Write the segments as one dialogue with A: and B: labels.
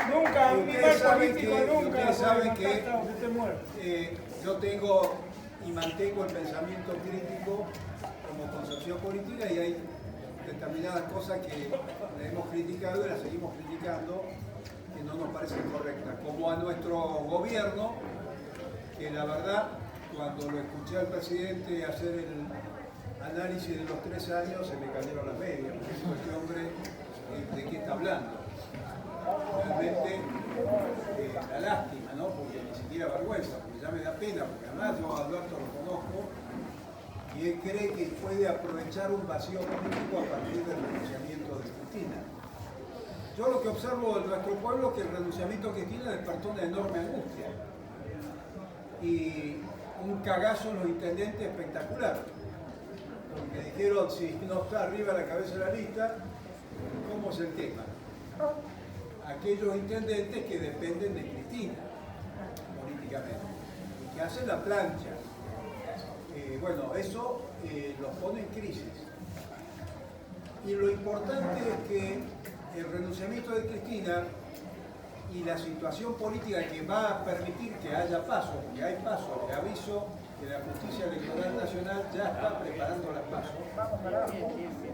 A: Nunca,
B: ustedes saben que yo tengo y mantengo el pensamiento crítico como concepción política y hay determinadas cosas que le hemos criticado y las seguimos criticando que no nos parecen correctas, como a nuestro gobierno, que la verdad, cuando lo escuché al presidente hacer el análisis de los 3 años, se me cayeron las medias, porque este hombre, ¿de qué está hablando? Realmente la lástima, ¿no? Porque ni siquiera vergüenza, porque ya me da pena, porque además yo a Alberto lo conozco y él cree que puede aprovechar un vacío político a partir del renunciamiento de Cristina. Yo lo que observo de nuestro pueblo es que el renunciamiento de Cristina despertó una enorme angustia y un cagazo en los intendentes espectacular, porque dijeron, si no está arriba la cabeza de la lista, ¿cómo es el tema? Aquellos intendentes que dependen de Cristina políticamente y que hacen la plancha. Bueno, eso los pone en crisis. Y lo importante es que el renunciamiento de Cristina y la situación política que va a permitir que haya pasos, que hay pasos, le aviso que la Justicia Electoral Nacional ya está preparando las pasos.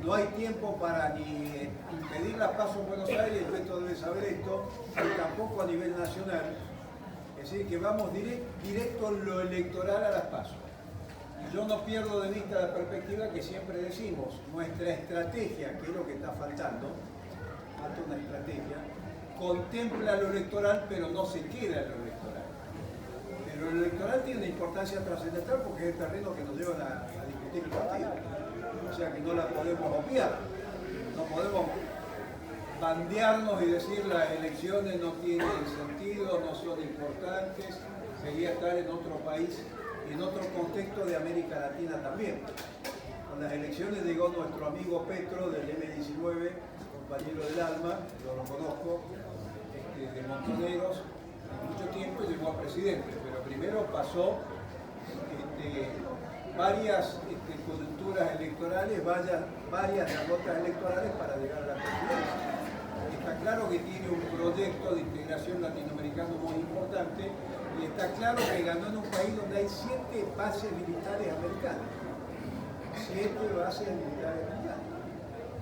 B: No hay tiempo para ni impedir las pasos en Buenos Aires, el resto debe saber esto, ni tampoco a nivel nacional. Es decir, que vamos directo en lo electoral a las pasos. Y yo no pierdo de vista la perspectiva que siempre decimos, nuestra estrategia, que es lo que está faltando, falta una estrategia, contempla lo electoral, pero no se queda en lo electoral. Pero lo electoral tiene una importancia trascendental porque es el terreno que nos llevan a discutir el partido. O sea que no la podemos obviar. No podemos bandearnos y decir las elecciones no tienen sentido, no son importantes, sería estar en otro país y en otro contexto de América Latina también. Con las elecciones llegó nuestro amigo Petro del M19, compañero del alma, yo lo conozco, de Montoneros, mucho tiempo y llegó a presidente, pero primero pasó varias coyunturas electorales, varias derrotas electorales para llegar a la presidencia. Está claro que tiene un proyecto de integración latinoamericano muy importante y está claro que ganó en un país donde hay 7 bases militares americanas. 7 bases militares americanas.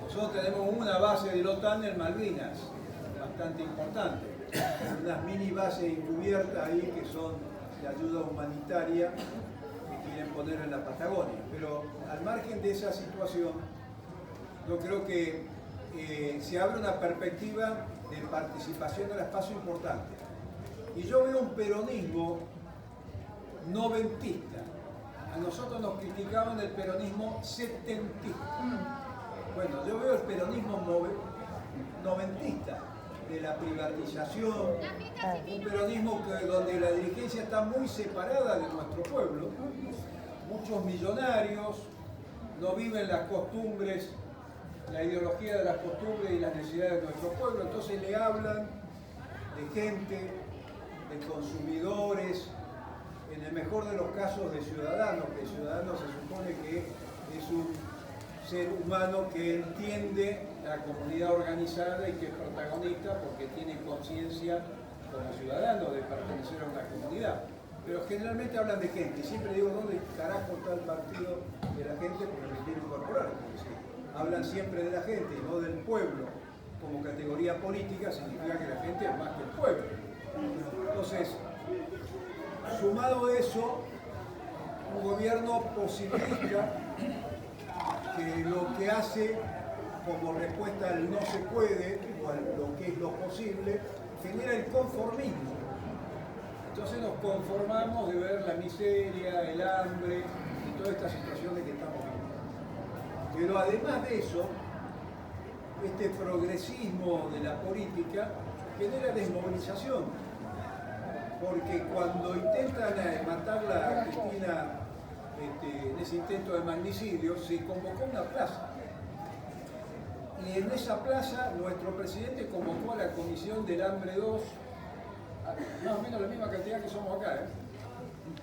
B: Nosotros tenemos una base de la OTAN en Malvinas, bastante importante. Unas mini bases encubiertas ahí que son de ayuda humanitaria que quieren poner en la Patagonia. Pero al margen de esa situación, yo creo que se abre una perspectiva de participación del espacio importante. Y yo veo un peronismo noventista. A nosotros nos criticaban el peronismo setentista. Bueno, yo veo el peronismo noventista, de la privatización, un peronismo donde la dirigencia está muy separada de nuestro pueblo. Muchos millonarios no viven las costumbres, la ideología de las costumbres y las necesidades de nuestro pueblo, entonces le hablan de gente, de consumidores, en el mejor de los casos de ciudadanos, que el ciudadano se supone que es un ser humano que entiende la comunidad organizada y que es protagonista porque tiene conciencia como ciudadano de pertenecer a una comunidad. Pero generalmente hablan de gente, y siempre digo, ¿dónde carajo está el partido de la gente? Porque me quiero incorporar. Hablan siempre de la gente y no del pueblo como categoría política, significa que la gente es más que el pueblo. Entonces, sumado a eso, un gobierno posibilista que lo que hace como respuesta al no se puede o a lo que es lo posible, genera el conformismo. Entonces nos conformamos de ver la miseria, el hambre y todas estas situaciones que estamos viviendo. Pero además de eso, este progresismo de la política genera desmovilización. Porque cuando intentan matarla a Cristina en ese intento de magnicidio, se convocó una plaza. Y en esa plaza nuestro presidente convocó a la Comisión del Hambre 2, más o menos la misma cantidad que somos acá,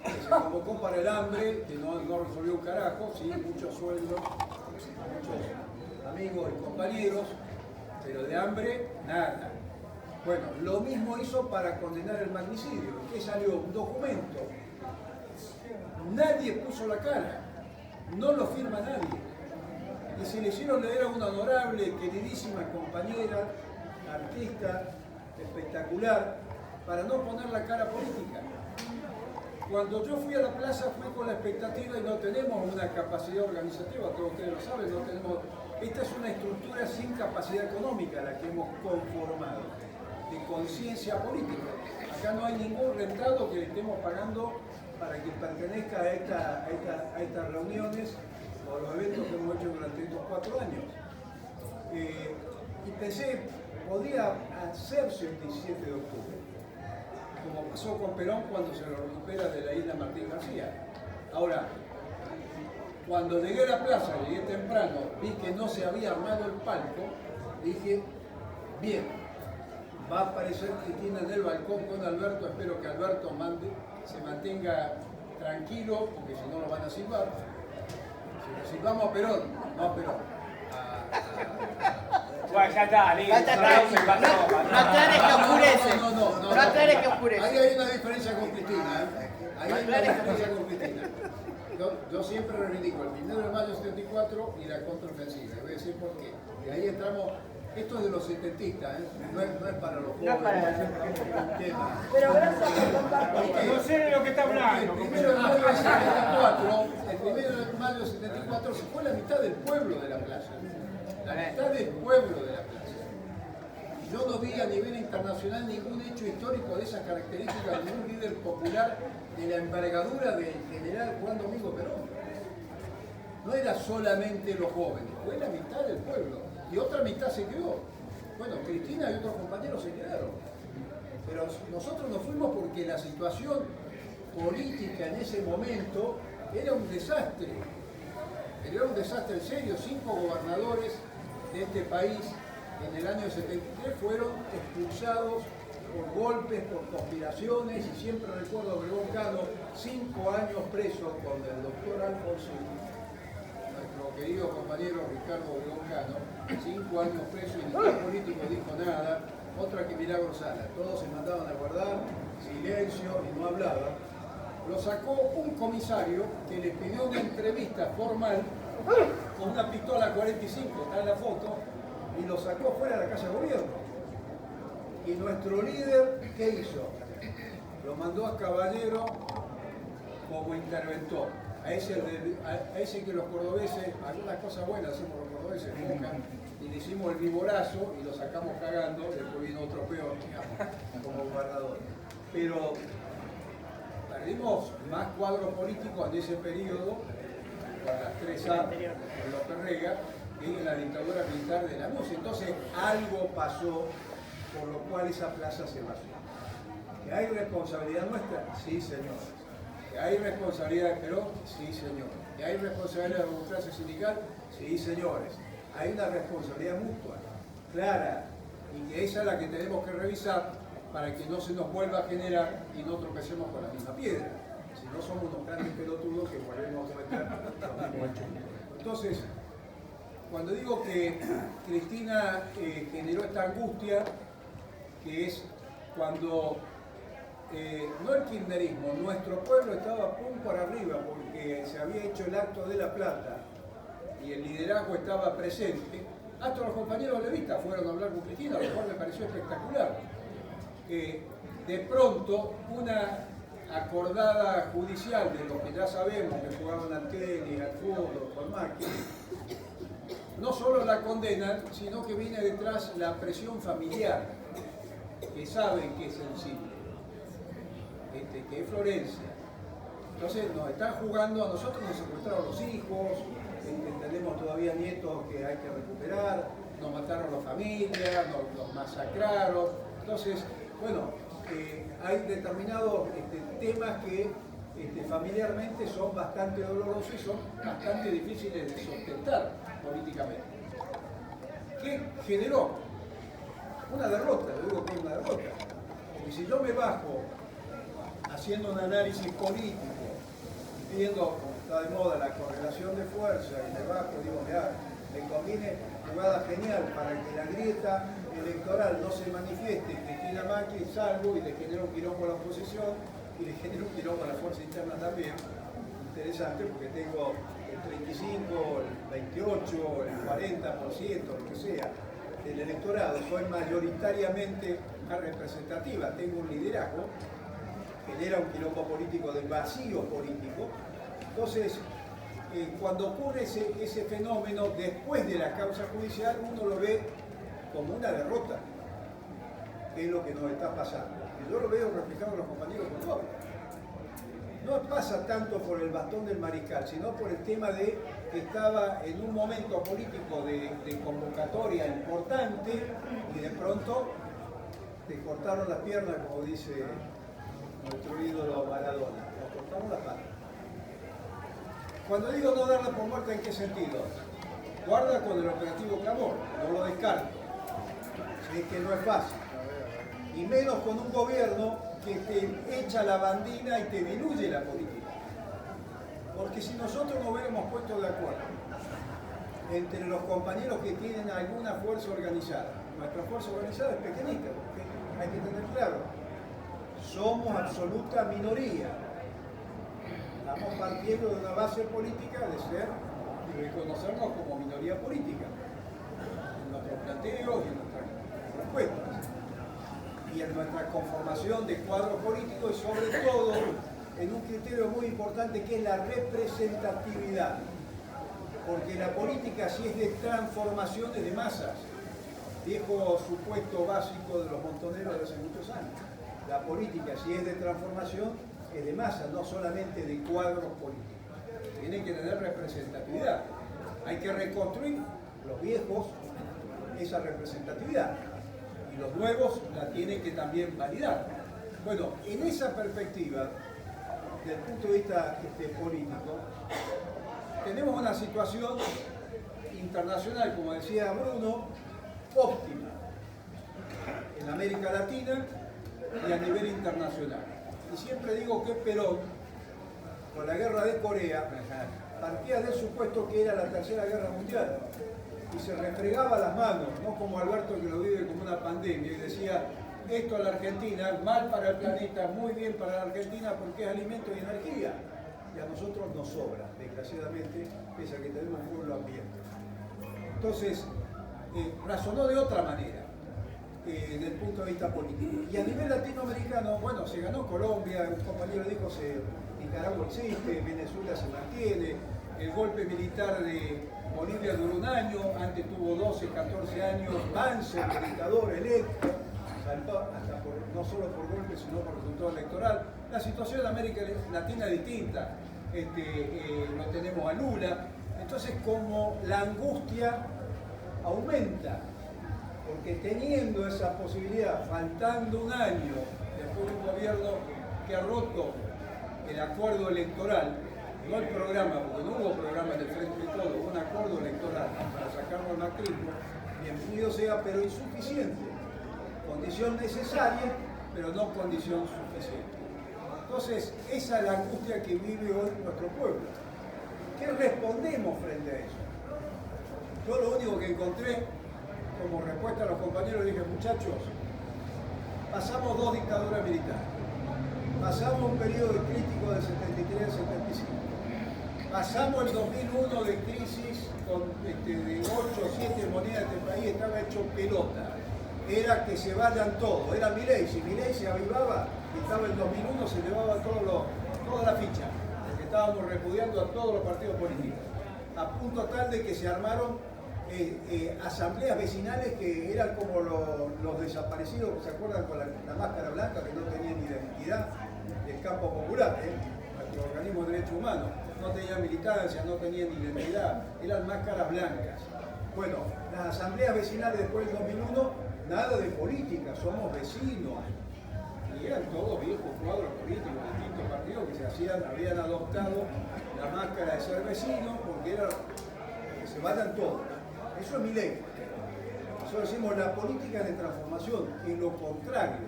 B: que se convocó para el hambre, que no resolvió un carajo, sí, muchos sueldos, muchos amigos y compañeros, pero de hambre, nada. Bueno, lo mismo hizo para condenar el magnicidio. ¿Qué salió? Un documento. Nadie puso la cara, no lo firma nadie. Y se le hicieron leer a una honorable, queridísima compañera, artista, espectacular, para no poner la cara política. Cuando yo fui a la plaza fui con la expectativa y no tenemos una capacidad organizativa, todos ustedes lo saben, no tenemos. Esta es una estructura sin capacidad económica la que hemos conformado, de conciencia política. Acá no hay ningún rentado que le estemos pagando para que pertenezca a estas reuniones o los eventos que hemos hecho durante estos 4 años. Y pensé, podría hacerse el 17 de octubre, como pasó con Perón cuando se lo recupera de la isla Martín García. Ahora, cuando llegué a la plaza, llegué temprano, vi que no se había armado el palco, dije, bien, va a aparecer Cristina en el balcón con Alberto, espero que Alberto se mantenga tranquilo, porque si no lo van a silbar. Si lo silbamos a Perón, no a Perón.
C: Bueno, ya está, listo.
D: No aclares que oscurece. No aclares que oscurece.
B: Ahí hay una diferencia con Cristina. Ahí hay una diferencia con Cristina. Yo siempre reivindico el 1 de mayo 74 y la contraofensiva. Y voy a decir por qué. Y ahí entramos. Esto es de los setentistas, no es para los jóvenes. No es para el tema.
A: Pero gracias por compartir.
C: No sé de lo que está hablando.
B: El 1 de mayo del 74, el 1 de mayo del 74 se fue la mitad del pueblo de la plaza. La mitad del pueblo de la plaza. Yo no vi a nivel internacional ningún hecho histórico de esas características de un líder popular de la envergadura del general Juan Domingo Perón. No era solamente los jóvenes, fue la mitad del pueblo. Y otra mitad se quedó. Bueno, Cristina y otros compañeros se quedaron. Pero nosotros nos fuimos porque la situación política en ese momento era un desastre. Era un desastre en serio. 5 gobernadores de este país en el año 73 fueron expulsados por golpes, por conspiraciones, y siempre recuerdo a Obregón Cano, 5 años preso con el doctor Alfonsín, nuestro querido compañero Ricardo Obregón Cano, 5 años preso y ningún político dijo nada. Otra que Milagro Sala, todos se mandaban a guardar, silencio y no hablaba. Lo sacó un comisario que le pidió una entrevista formal con una pistola 45, está en la foto, y lo sacó fuera de la Casa de Gobierno. Y nuestro líder, ¿qué hizo? Lo mandó a Caballero como interventor. A ese que los cordobeses, algunas cosas buenas hacemos los cordobeses, mojan, y le hicimos el viborazo y lo sacamos cagando, después vino otro peor, digamos, como gobernador. Pero perdimos más cuadros políticos en ese periodo, con las 3 A, con López Rega, que en la dictadura militar de Lanús. Entonces algo pasó por lo cual esa plaza se vació. ¿Que hay responsabilidad nuestra? Sí, señores. ¿Que hay responsabilidad de Perón? Sí, señores. ¿Que hay responsabilidad de la democracia sindical? Sí, señores. Hay una responsabilidad mutua, clara, y que esa es la que tenemos que revisar para que no se nos vuelva a generar y no tropecemos con la misma piedra. Si no somos unos grandes pelotudos que volvemos a cometer los mismos hechos. Entonces, cuando digo que Cristina generó esta angustia, que es cuando no el kirchnerismo, nuestro pueblo estaba pum para arriba porque se había hecho el acto de La Plata y el liderazgo estaba presente, hasta los compañeros levistas fueron a hablar con Cristina, lo cual me pareció espectacular. De pronto, una acordada judicial de los que ya sabemos que jugaban al tenis, al fútbol, con Macri, no solo la condenan, sino que viene detrás la presión familiar, que saben que es sensible, que es Florencia. Entonces nos están jugando, a nosotros nos secuestraron los hijos, tenemos todavía nietos que hay que recuperar, nos mataron las familias, nos masacraron. Entonces, bueno, hay determinados temas que familiarmente son bastante dolorosos y son bastante difíciles de sustentar políticamente. ¿Qué generó? Una derrota, yo digo que es una derrota. Porque si yo me bajo haciendo un análisis político, viendo, está de moda la correlación de fuerza, y me bajo y digo, mirá, le conviene jugada genial para que la grieta electoral no se manifieste, Cristina Macri salvo y le genera un quilombo a la oposición y le genera un quilombo a la fuerza interna también. Interesante porque tengo el 35, el 28, el 40%, lo que sea, del electorado, soy mayoritariamente representativa, tengo un liderazgo, genera un quilombo político del vacío político. Entonces, cuando ocurre ese fenómeno después de la causa judicial, uno lo ve como una derrota, que es lo que nos está pasando. Y yo lo veo reflejado en los compañeros con hablan. No pasa tanto por el bastón del mariscal, sino por el tema de que estaba en un momento político de convocatoria importante y de pronto te cortaron las piernas, como dice nuestro ídolo Maradona. Nos cortamos las patas. Cuando digo no darla por muerta, ¿en qué sentido? Guarda con el operativo Clamor, no lo descarto. Es que no es fácil. Y menos con un gobierno que te echa la bandina y te diluye la política. Porque si nosotros nos hubiéramos puesto de acuerdo entre los compañeros que tienen alguna fuerza organizada, nuestra fuerza organizada es pequeñita, porque hay que tener claro, somos absoluta minoría. Estamos partiendo de una base política de ser y reconocernos como minoría política en nuestros planteos y en nuestras respuestas y en nuestra conformación de cuadro político y sobre todo en un criterio muy importante que es la representatividad, porque la política sí es de transformaciones de masas, viejo supuesto básico de los montoneros de hace muchos años. La política sí es de transformación, es de masas, no solamente de cuadros políticos. Tiene que tener representatividad. Hay que reconstruir los viejos esa representatividad. Y los nuevos la tienen que también validar. Bueno, en esa perspectiva, desde el punto de vista político, tenemos una situación internacional, como decía Bruno, óptima en América Latina y a nivel internacional. Y siempre digo que Perón, con la guerra de Corea, partía del supuesto que era la tercera guerra mundial y se refregaba las manos, no como Alberto que lo vive como una pandemia y decía esto a la Argentina, mal para el planeta, muy bien para la Argentina porque es alimento y energía. Y a nosotros nos sobra, desgraciadamente, pese a que tenemos un pueblo ambiente. Entonces, razonó de otra manera, desde el punto de vista político. Y a nivel latinoamericano, bueno, se ganó Colombia, un compañero dijo, Nicaragua existe, Venezuela se mantiene, el golpe militar de Bolivia duró un año, antes tuvo 12, 14 años, Banzer, el dictador electo, saltó hasta no solo por golpe, sino por resultado electoral. La situación en América Latina es distinta, lo tenemos a Lula, entonces como la angustia aumenta, porque teniendo esa posibilidad, faltando un año después de un gobierno que ha roto el acuerdo electoral, no el programa, porque no hubo programa en el Frente de Todo, hubo un acuerdo electoral para sacarlo al macrismo, bienvenido sea, pero insuficiente. Condición necesaria, pero no condición suficiente. Entonces, esa es la angustia que vive hoy nuestro pueblo. ¿Qué respondemos frente a eso? Yo lo único que encontré como respuesta a los compañeros, dije, muchachos, pasamos 2 dictaduras militares, pasamos un periodo crítico del 73 al 75, pasamos el 2001 de crisis con, de 8 o 7 monedas de este país, estaba hecho pelota, era que se vayan todos, era Milei, si Milei se avivaba, estaba en 2001, se llevaba toda la ficha, porque estábamos repudiando a todos los partidos políticos, a punto tal de que se armaron asambleas vecinales que eran como los desaparecidos que se acuerdan con la máscara blanca que no tenían identidad del campo popular, nuestro organismo de derechos humanos, no tenían militancia, no tenían identidad, eran máscaras blancas. Bueno, las asambleas vecinales después del 2001, nada de política, somos vecinos. Y eran todos viejos cuadros políticos, distintos partidos que habían adoptado la máscara de ser vecinos porque era que se vayan todos. Eso es Milei. Nosotros decimos la política de transformación, y lo contrario.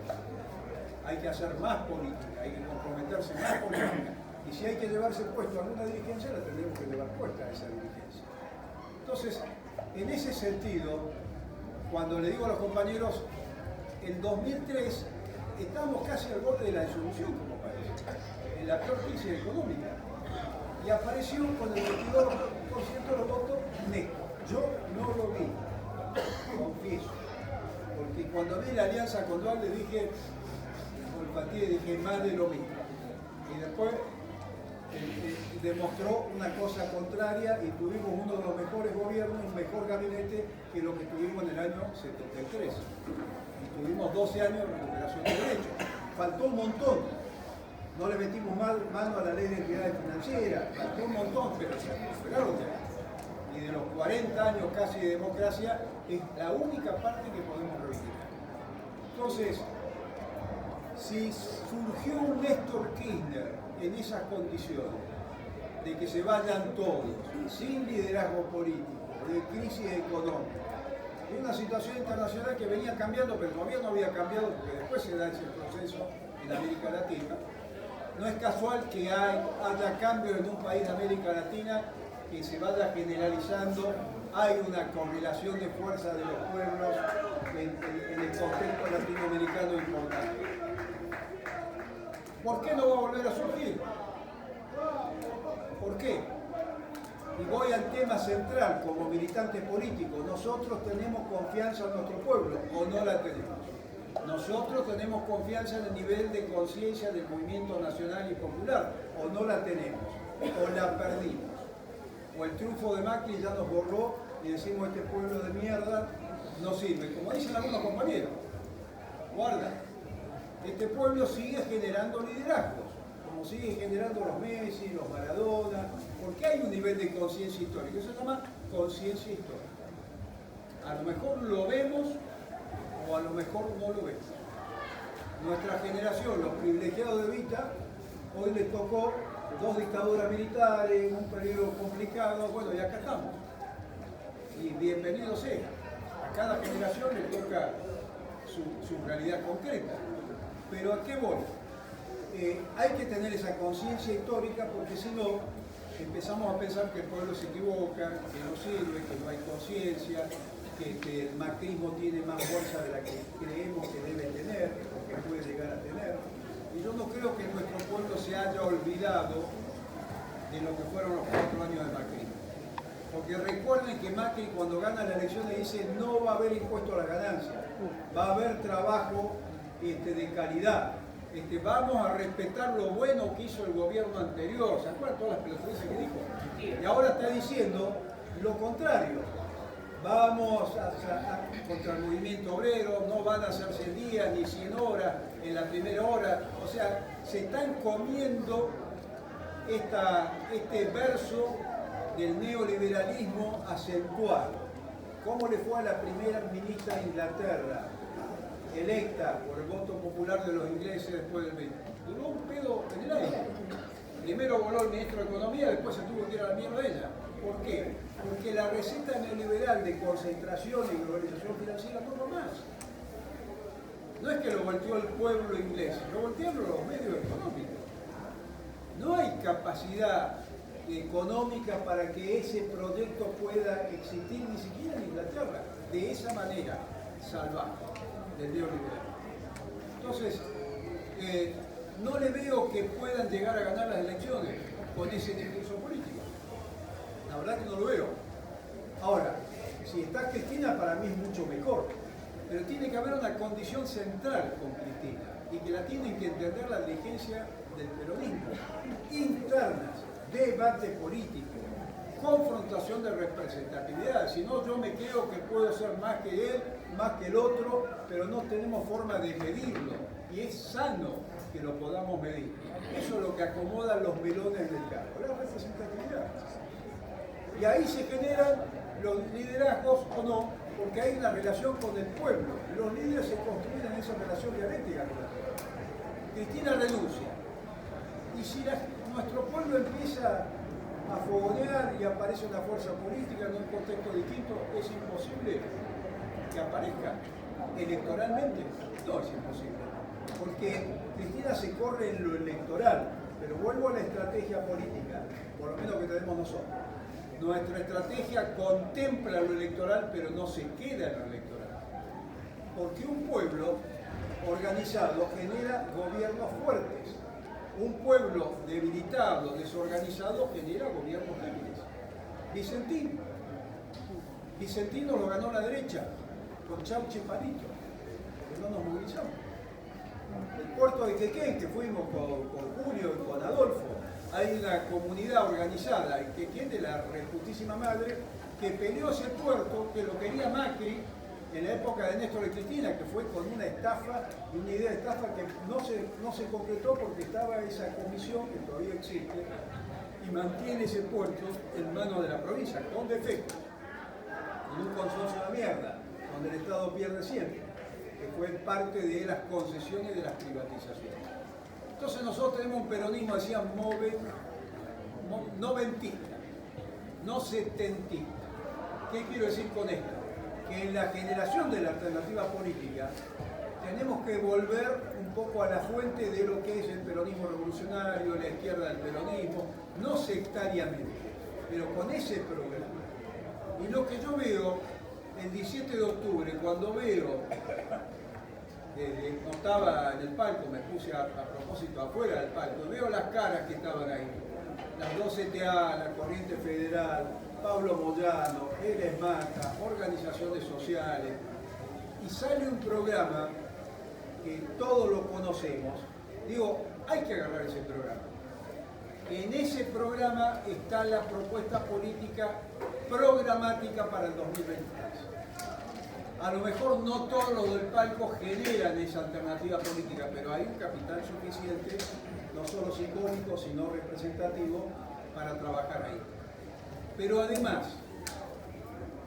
B: Hay que hacer más política, hay que comprometerse más política. Y si hay que llevarse puesto a alguna dirigencia, la tendremos que llevar puesta a esa dirigencia. Entonces, En ese sentido, cuando le digo a los compañeros, en 2003 estamos casi al borde de la disolución como país, en la peor crisis económica. Y apareció con el 22% de los votos Néstor. Yo no lo vi, confieso. Porque cuando vi la alianza con Dualde dije, olfateé, dije más de lo mismo. Y después demostró una cosa contraria y tuvimos uno de los mejores gobiernos, un mejor gabinete que lo que tuvimos en el año 73. Y tuvimos 12 años de recuperación de derechos. Faltó un montón. No le metimos mano a la ley de entidades financieras, faltó un montón, pero se recuperaron ya. Y de los 40 años casi de democracia, es la única parte que podemos reivindicar. Entonces, si surgió un Néstor Kirchner en esas condiciones, de que se vayan todos, sin liderazgo político, de crisis económica, de una situación internacional que venía cambiando, pero todavía no había cambiado, porque después se da ese proceso en América Latina, no es casual que haya cambio en un país de América Latina que se vaya generalizando, hay una correlación de fuerza de los pueblos en el contexto latinoamericano importante. ¿Por qué no va a volver a surgir? ¿Por qué? Y voy al tema central, como militantes políticos, nosotros tenemos confianza en nuestro pueblo, o no la tenemos. Nosotros tenemos confianza en el nivel de conciencia del movimiento nacional y popular, o no la tenemos, o la perdimos. O el triunfo de Macri ya nos borró y decimos este pueblo de mierda no sirve. Como dicen algunos compañeros, guarda, este pueblo sigue generando liderazgos, como sigue generando los Messi, los Maradona, porque hay un nivel de conciencia histórica, eso se llama conciencia histórica. A lo mejor lo vemos o a lo mejor no lo vemos. Nuestra generación, los privilegiados de Evita, hoy les tocó 2 dictaduras militares, un periodo complicado, bueno, y acá estamos. Y bienvenido sea. A cada generación le toca su realidad concreta. Pero ¿a qué voy? Hay que tener esa conciencia histórica porque si no, empezamos a pensar que el pueblo se equivoca, que no sirve, que no hay conciencia, que el macrismo tiene más fuerza de la que creemos que debe tener, o que puede llegar a tener. Y yo no creo que nuestro pueblo se haya olvidado de lo que fueron los 4 años de macrismo. Porque recuerden que Macri cuando gana la elección le dice no va a haber impuesto a la ganancia, va a haber trabajo de calidad. Vamos a respetar lo bueno que hizo el gobierno anterior. ¿Se acuerdan todas las pelotudeces que dijo? Y ahora está diciendo lo contrario. Vamos contra el movimiento obrero, no van a ser 100 días ni 100 horas en la primera hora. O sea, se están comiendo este verso del neoliberalismo acentuado. ¿Cómo le fue a la primera ministra de Inglaterra, electa por el voto popular de los ingleses después del 20? Duró un pedo en el aire. Primero voló el ministro de Economía, después se tuvo que ir a la mierda ella. ¿Por qué? Porque la receta neoliberal de concentración y globalización financiera no va más. No es que lo volteó el pueblo inglés, lo voltearon los medios económicos. No hay capacidad económica para que ese proyecto pueda existir ni siquiera en Inglaterra, de esa manera salvaje del neoliberal. Entonces, no le veo que puedan llegar a ganar las elecciones con ese discurso político. La verdad que no lo veo. Ahora, si está Cristina, para mí es mucho mejor. Pero tiene que haber una condición central con Cristina y que la tienen que entender la dirigencia del peronismo. Internas, debate político, confrontación de representatividad. Si no, yo me creo que puedo ser más que él, más que el otro, pero no tenemos forma de medirlo. Y es sano que lo podamos medir. Eso es lo que acomoda los melones del cargo, la representatividad. Y ahí se generan los liderazgos o no, porque hay una relación con el pueblo. Los líderes se construyen en esa relación dialéctica con el pueblo. Cristina renuncia. Y si nuestro pueblo empieza a fogonear y aparece una fuerza política en un contexto distinto, ¿es imposible que aparezca electoralmente? No es imposible. Porque Cristina se corre en lo electoral, pero vuelvo a la estrategia política, por lo menos que tenemos nosotros. Nuestra estrategia contempla lo electoral, pero no se queda en lo electoral. Porque un pueblo organizado genera gobiernos fuertes. Un pueblo debilitado, desorganizado, genera gobiernos débiles. Vicentino lo ganó la derecha, con Chauche y Palito, que no nos movilizamos. El puerto de Quequén, que fuimos con Julio y con Adolfo, hay una comunidad organizada en Quequén de la reputísima madre que peleó ese puerto, que lo quería Macri en la época de Néstor y Cristina, que fue con una estafa, una idea de estafa que no se concretó porque estaba esa comisión, que todavía existe, y mantiene ese puerto en manos de la provincia, con defectos, en un consorcio de mierda, donde el Estado pierde siempre, que fue parte de las concesiones de las privatizaciones. Entonces nosotros tenemos un peronismo, decían, noventista, no setentista. ¿Qué quiero decir con esto? Que en la generación de la alternativa política tenemos que volver un poco a la fuente de lo que es el peronismo revolucionario, la izquierda del peronismo, no sectariamente, pero con ese programa. Y lo que yo veo el 17 de octubre, cuando veo, no estaba en el palco, me puse a propósito afuera del palco, veo las caras que estaban ahí, las 2CTA, la Corriente Federal, Pablo Moyano, Eres Mata, organizaciones sociales, y sale un programa que todos lo conocemos. Digo, hay que agarrar ese programa. En ese programa está la propuesta política programática para el 2023. A lo mejor no todos los del palco generan esa alternativa política, pero hay un capital suficiente, no solo simbólico, sino representativo, para trabajar ahí. Pero además,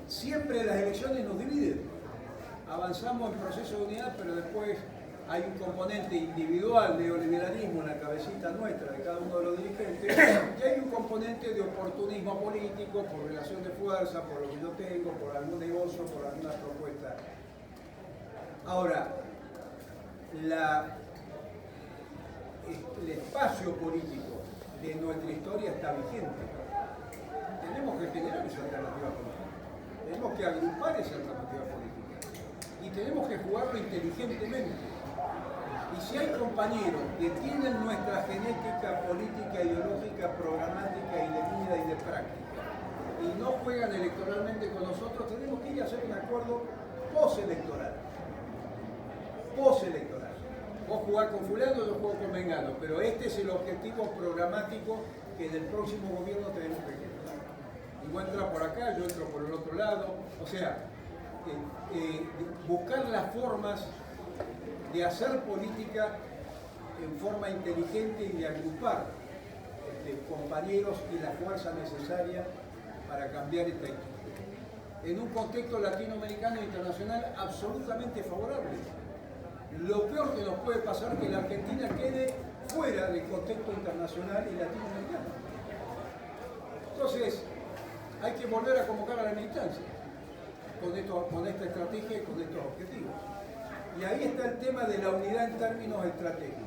B: siempre las elecciones nos dividen. Avanzamos en proceso de unidad, pero después hay un componente individual de neoliberalismo en la cabecita nuestra, de cada uno de los dirigentes, y hay un componente de oportunismo político, por relación de fuerza, por lo que yo tengo, por algún negocio, por alguna propuesta. Ahora, el espacio político de nuestra historia está vigente. Tenemos que generar esa alternativa política. Tenemos que agrupar esa alternativa política. Y tenemos que jugarlo inteligentemente. Y si hay compañeros que tienen nuestra genética política, ideológica, programática y de vida y de práctica, y no juegan electoralmente con nosotros, tenemos que ir a hacer un acuerdo postelectoral. Postelectoral. Vos jugás con fulano, yo juego con mengano, pero este es el objetivo programático que en el próximo gobierno tenemos que generar. Y vos entras por acá, yo entro por el otro lado. O sea, buscar las formas de hacer política en forma inteligente y de agrupar compañeros y la fuerza necesaria para cambiar esta historia. En un contexto latinoamericano e internacional absolutamente favorable. Lo peor que nos puede pasar es que la Argentina quede fuera del contexto internacional y latinoamericano. Entonces, hay que volver a convocar a la militancia con esta estrategia y con estos objetivos. Y ahí está el tema de la unidad en términos estratégicos.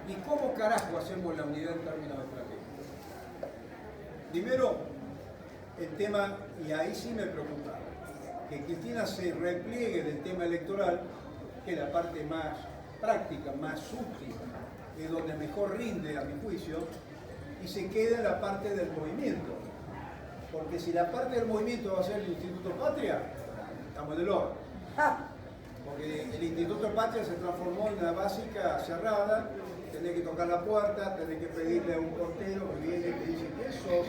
B: ¿Y cómo carajo hacemos la unidad en términos estratégicos? Primero, el tema, y ahí sí me preocupa, que Cristina se repliegue del tema electoral, que es la parte más práctica, más útil, es donde mejor rinde a mi juicio, y se queda en la parte del movimiento. Porque si la parte del movimiento va a ser el Instituto Patria, estamos en el horno. Porque el Instituto Patria se transformó en una básica cerrada, tenés que tocar la puerta, tenés que pedirle a un portero que viene y te dice, ¿qué sos?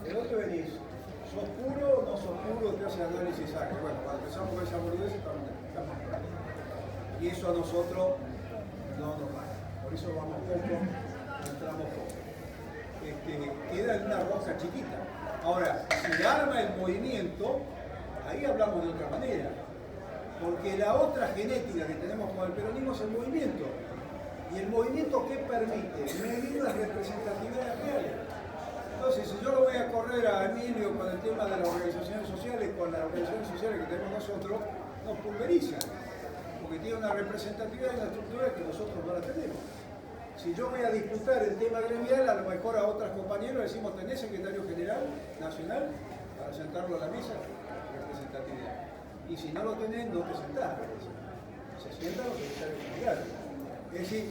B: ¿De dónde venís? ¿Sos puro o no sos puro? Te hace análisis saque. Bueno, cuando empezamos con esa boludez estamos por ahí. Y eso a nosotros no nos va. Por eso vamos poco, entramos poco. Queda en una roca chiquita. Ahora, si arma el movimiento, ahí hablamos de otra manera. Porque la otra genética que tenemos con el peronismo es el movimiento. ¿Y el movimiento qué permite? Medir las representatividades reales. Entonces, si yo lo voy a correr a Emilio con el tema de las organizaciones sociales, con las organizaciones sociales que tenemos nosotros, nos pulverizan. Porque tiene una representatividad y una estructura que nosotros no la tenemos. Si yo voy a disputar el tema gremial, a lo mejor a otros compañeros le decimos, ¿tenés secretario general nacional para sentarlo a la mesa? Representatividad. Y si no lo tenés, no te sentás. Se sientan los secretarios generales. Es decir,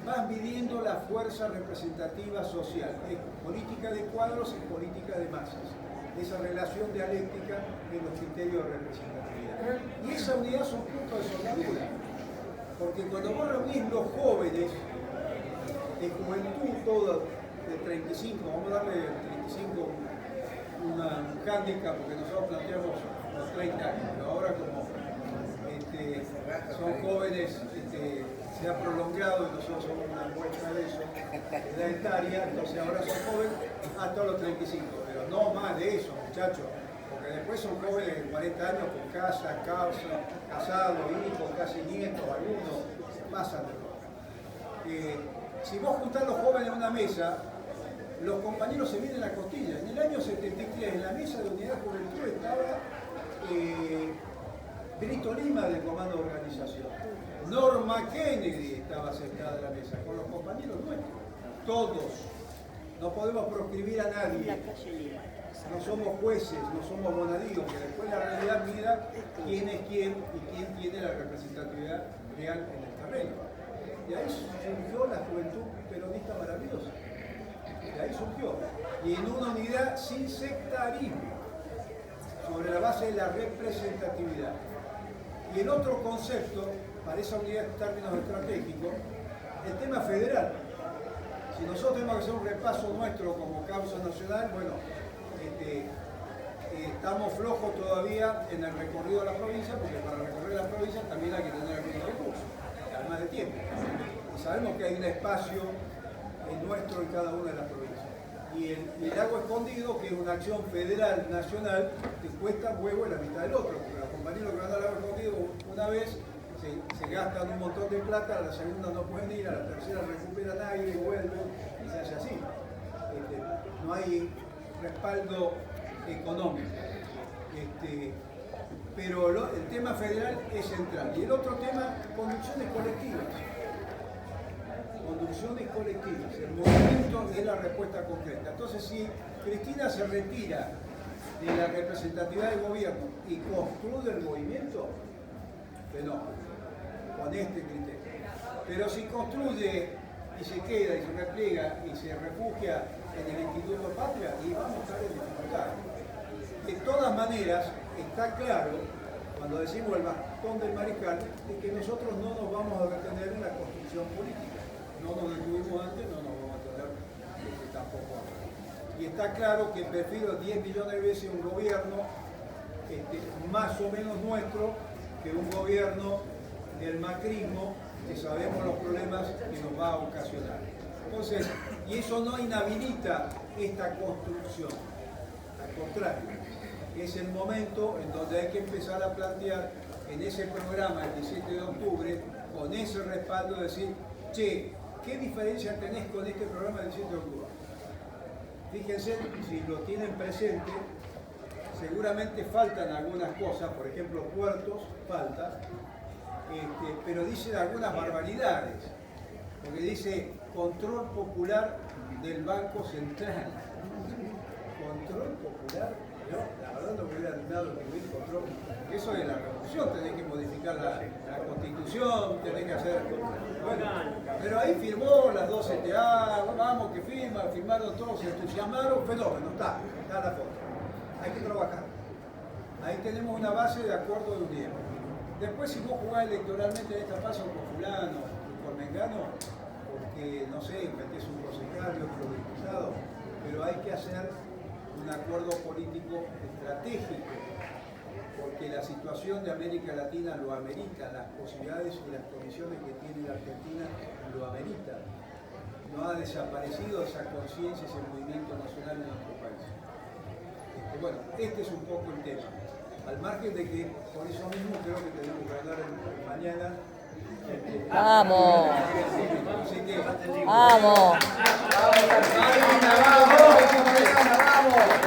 B: vas midiendo la fuerza representativa social. Es política de cuadros y política de masas. Esa relación dialéctica de los criterios de representatividad. Y esa unidad son puntos de soldadura. Porque cuando vos reunís los jóvenes, de juventud toda, de 35, vamos a darle 35 un handicap, porque nosotros planteamos los 30 años, pero ahora como son jóvenes, se ha prolongado y nosotros somos una muestra de eso, edad etaria, entonces ahora son jóvenes hasta los 35, pero no más de eso, muchachos, porque después son jóvenes de 40 años con casa, casados, hijos, casi nietos, algunos pasan de todo. Si vos juntás a los jóvenes en una mesa, los compañeros se vienen a la costilla. En el año 73, en la mesa de unidad de juventud estaba Brito Lima del comando de organización. Norma Kennedy estaba sentada en la mesa, con los compañeros nuestros. Todos. No podemos proscribir a nadie. No somos jueces, no somos bonadíos, que después la realidad mira quién es quién y quién tiene la representatividad real en el terreno. De ahí surgió la juventud peronista maravillosa. De ahí surgió. Y en una unidad sin sectarismo, sobre la base de la representatividad. Y el otro concepto, para esa unidad en términos estratégicos, el tema federal. Si nosotros tenemos que hacer un repaso nuestro como causa nacional, bueno, estamos flojos todavía en el recorrido de la provincia, porque para recorrer la provincia también hay que tener algunos recursos, además de tiempo. Y sabemos que hay un espacio nuestro en cada una de las provincias. Y el lago escondido, que es una acción federal, nacional, que cuesta huevo en la mitad del otro, porque los compañeros que van al lago escondido una vez se gastan un montón de plata, a la segunda no pueden ir, a la tercera recuperan aire y vuelven, y se hace así. No hay respaldo económico. Pero el tema federal es central. Y el otro tema, conducciones colectivas. Conducciones colectivas. El movimiento es la respuesta concreta. Entonces, si Cristina se retira de la representatividad del gobierno y construye el movimiento, fenómeno, con este criterio. Pero si construye y se queda y se repliega y se refugia en el Instituto Patria, y vamos a estar en dificultades. De todas maneras, está claro, cuando decimos el bastón del mariscal, de que nosotros no nos vamos a detener en la construcción política. No nos detuvimos antes, no nos vamos a detener tampoco ahora. Y está claro que prefiero 10 millones de veces un gobierno más o menos nuestro que un gobierno del macrismo, que sabemos los problemas que nos va a ocasionar. Entonces, y eso no inhabilita esta construcción, al contrario, es el momento en donde hay que empezar a plantear en ese programa el 17 de octubre, con ese respaldo, decir, che, ¿qué diferencia tenés con este programa del 17 de octubre? Fíjense, si lo tienen presente, seguramente faltan algunas cosas, por ejemplo, puertos, falta, pero dicen algunas barbaridades, porque dice control popular del Banco Central. Control popular, yo la verdad no me hubiera animado a escribir control. Eso es la revolución, tenés que modificar la constitución, tenés que hacer. Bueno, pero ahí firmó las dos CTA, vamos que firmaron todos, se entusiasmaron, fenómeno, está la foto. Hay que trabajar. Ahí tenemos una base de acuerdo de unidad. Después, si vos jugás electoralmente en esta fase con fulano, con mengano, porque, no sé, metés un concejal y otro diputado, pero hay que hacer un acuerdo político estratégico, porque la situación de América Latina lo amerita, las posibilidades y las condiciones que tiene la Argentina lo ameritan. No ha desaparecido esa conciencia, ese movimiento nacional en nuestro país. Bueno, este es un poco el tema. Al margen de que, por eso mismo, creo que tenemos que ganar mañana.
A: ¡Vamos!
B: Así que,
A: ¡Vamos!
B: ¡vamos!